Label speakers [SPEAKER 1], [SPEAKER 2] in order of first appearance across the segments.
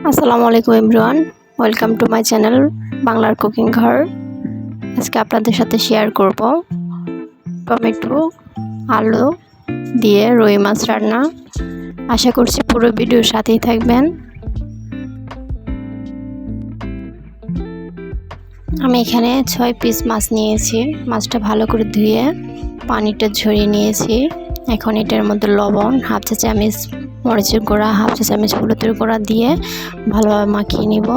[SPEAKER 1] আসসালামু আলাইকুম everyone, welcome to my channel বাংলার কুকিং ঘর। আজকে আপনাদের সাথে শেয়ার করব টমেটো আলু দিয়ে রুই মাছ রান্না। আশা করছি পুরো ভিডিওর সাথেই থাকবেন। আমি এখানে 6 পিস মাছ নিয়েছি। মাছটা ভালো করে ধুয়ে পানিটা ঝরিয়ে নিয়েছি। এখন এটার মধ্যে লবণ, হাফ চা চামচ মরিচের গুঁড়া, হাফ চা চামচ হলুদের গুঁড়া দিয়ে ভালোভাবে মাখিয়ে নিব।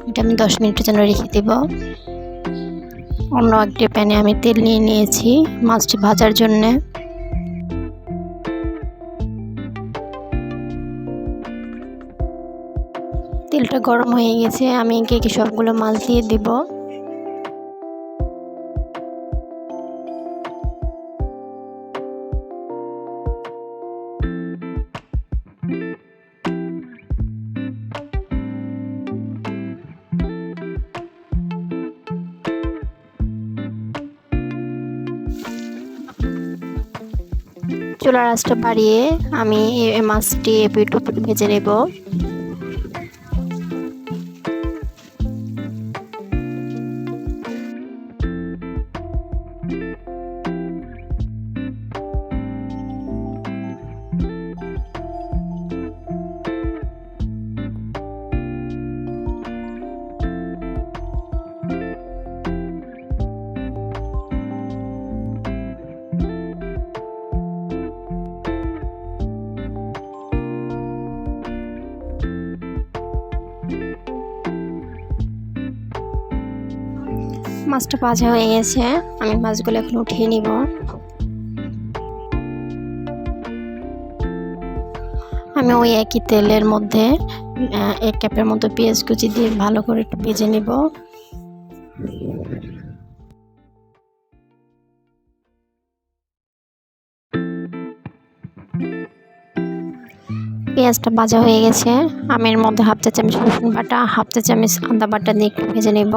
[SPEAKER 1] এটা আমি 10 মিনিটের জন্য রেখে দেব। অন্য একটি প্যানে আমি তেল নিয়ে নিয়েছি মাছটি ভাজার জন্য। তেলটা গরম হয়ে গেছে, আমি একে সবগুলো মাছ দিয়ে দিব। চুলার আঁচটা বাড়িয়ে আমি এই মাছটি এপিট ওপিট ভেজে নেব। মাছটা ভাজা হয়ে গেছে, আমি মাছগুলো এখন উঠিয়ে নিব। আমি ওই একই তেলের মধ্যে 1 কাপের মতো পেঁয়াজ কুচি দিয়ে ভালো করে একটু ভেজে নিব। পেঁয়াজটা ভাজা হয়ে গেছে, আমি এর মধ্যে হাফ চা চামচ রসুন বাটা, হাফ চা চামচ আদা বাটা দিয়ে একটু ভেজে নেব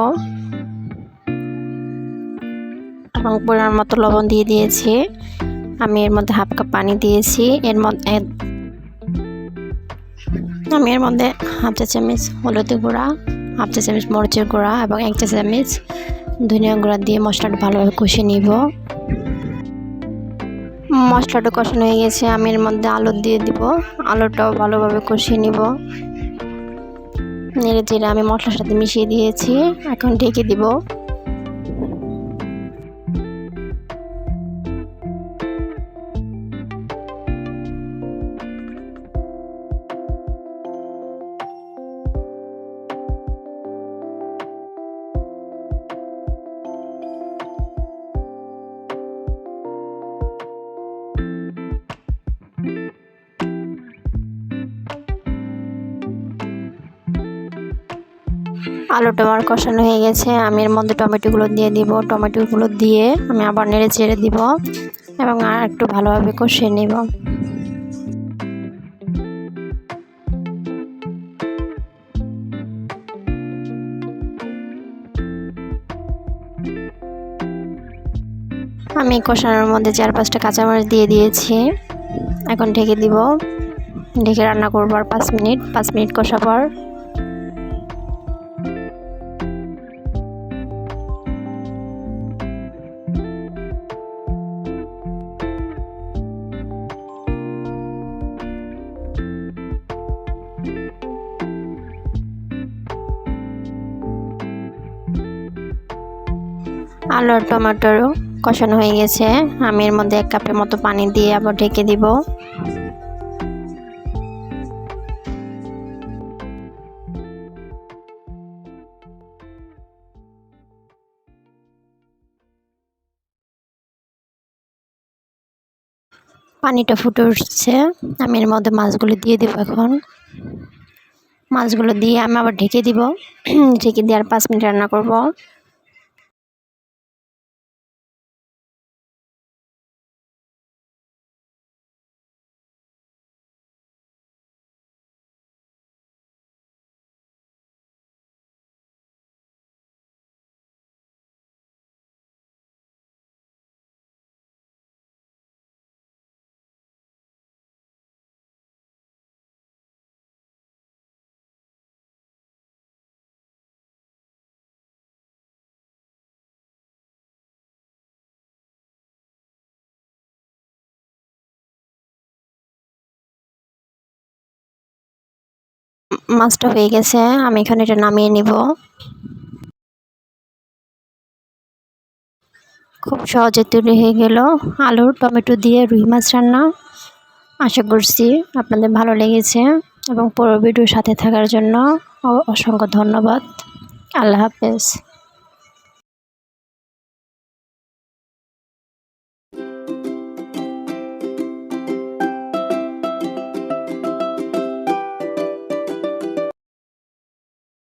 [SPEAKER 1] এবং পরিমাণ মতো লবণ দিয়ে দিয়েছি। আমি এর মধ্যে হাফ কাপ পানি দিয়েছি। আমি এর মধ্যে হাফ চা চামচ হলুদের গুঁড়া, হাফ চা চামচ মরিচের গুঁড়া এবং 1 চা চামচ ধনিয়া গুঁড়া দিয়ে মশলাটা ভালোভাবে কষিয়ে নিব। মশলাটা কষানো হয়ে গেছে, আমি এর মধ্যে আলু দিয়ে দিব। আলুটাও ভালোভাবে কষিয়ে নিব। নেড়ে চেড়ে আমি মশলার সাথে মিশিয়ে দিয়েছি, এখন ঢেকে দিব। আলুটা আমার কষানো হয়ে গেছে, আমি এর মধ্যে টমেটোগুলো দিয়ে দিব। টমেটোগুলো দিয়ে আমি আবার নেড়ে চেড়ে দিব এবং আর একটু ভালোভাবে কষিয়ে নিব। আমি কষানোর মধ্যে 4-5টা কাঁচামরিচ দিয়ে দিয়েছি। এখন ঢেকে দিব। ঢেকে রান্না করব আর 5 মিনিট কষাবার। আলু আর টমেটোরও কষানো হয়ে গেছে, আমি এর মধ্যে 1 কাপের মতো পানি দিয়ে আবার ঢেকে দিব। পানিটা ফুটে উঠছে, আমি এর মধ্যে মাছগুলো দিয়ে দেব। এখন মাছগুলো দিয়ে আমি আবার ঢেকে দিব। ঢেকে দিয়ে আর 5 মিনিট রান্না করব। মাছটা হয়ে গেছে, আমি এখানে এটা নামিয়ে নিব। খুব সহজে তৈরি হয়ে গেল আলু টমেটো দিয়ে রুই মাছ রান্না। আশা করছি আপনাদের ভালো লেগেছে এবং পুরো ভিডিওর সাথে থাকার জন্য অসংখ্য ধন্যবাদ। আল্লাহ হাফেজ।